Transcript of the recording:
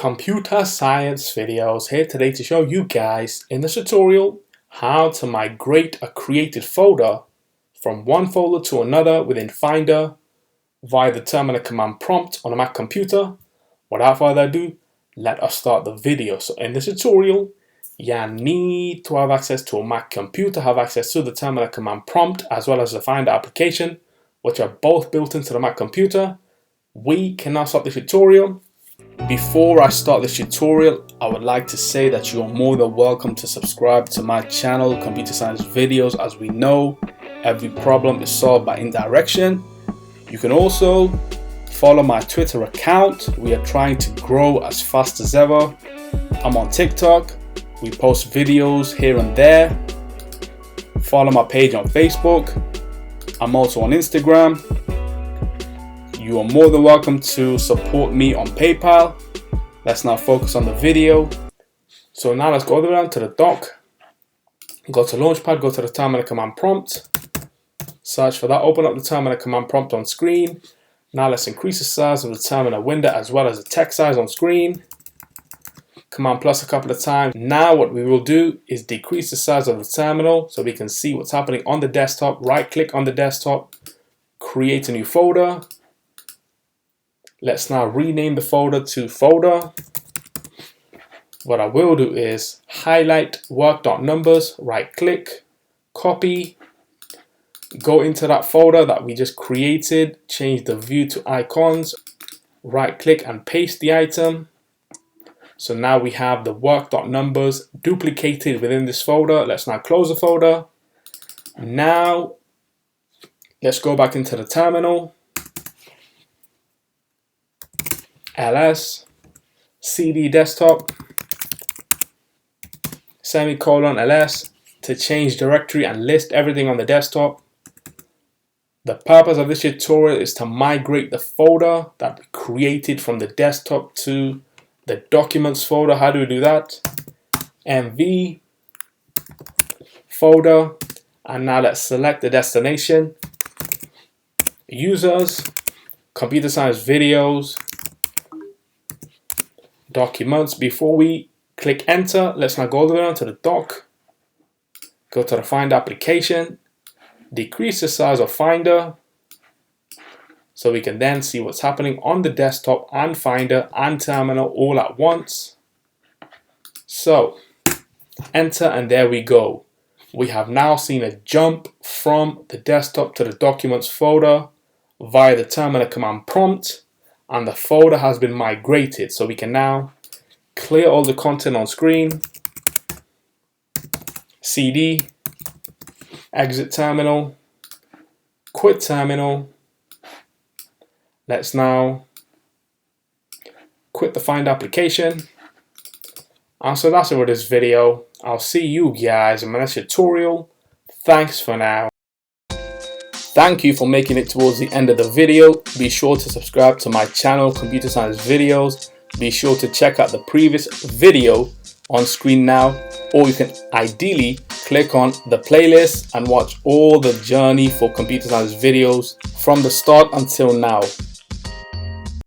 Computer Science Videos here today to show you guys in this tutorial how to migrate a created folder from one folder to another within Finder via the terminal command prompt on a Mac computer. Without further ado, let us start the video. So in this tutorial, you need to have access to a Mac computer, have access to the terminal command prompt as well as the Finder application, which are both built into the Mac computer. We can now start the tutorial. Before I start this tutorial, I would like to say that you are more than welcome to subscribe to my channel, Computer Science Videos. As we know, every problem is solved by indirection. You can also follow my Twitter account. We are trying to grow as fast as ever. I'm on TikTok. We post videos here and there. Follow my page on Facebook. I'm also on Instagram. You are more than welcome to support me on PayPal. Let's now focus on the video. So now let's go all the way down to the dock. Go to Launchpad, go to the terminal command prompt. Search for that, open up the terminal command prompt on screen. Now let's increase the size of the terminal window as well as the text size on screen. Command plus a couple of times. Now what we will do is decrease the size of the terminal so we can see what's happening on the desktop. Right click on the desktop, create a new folder. Let's now rename the folder to folder. What I will do is highlight work.numbers, right click, copy, go into that folder that we just created, change the view to icons, right click and paste the item. So now we have the work.numbers duplicated within this folder. Let's now close the folder. Now let's go back into the terminal. ls cd desktop semicolon ls to change directory and list everything on the desktop. The purpose of this tutorial is to migrate the folder that we created from the desktop to the documents folder. How do we do that? mv folder, and now let's select the destination, users, Computer Science Videos, documents. Before we click enter, let's now go all the way down to the dock, go to the Finder application, decrease the size of Finder so we can then see what's happening on the desktop and Finder and terminal all at once. So enter, and there we go. We have now seen a jump from the desktop to the documents folder via the terminal command prompt, and the folder has been migrated. So we can now clear all the content on screen, CD, exit terminal, quit terminal. Let's now quit the Find application. And so that's it for this video. I'll see you guys in my next tutorial. Thanks for now. Thank you for making it towards the end of the video. Be sure to subscribe to my channel, Computer Science Videos. Be sure to check out the previous video on screen now, or you can ideally click on the playlist and watch all the journey for Computer Science Videos from the start until now.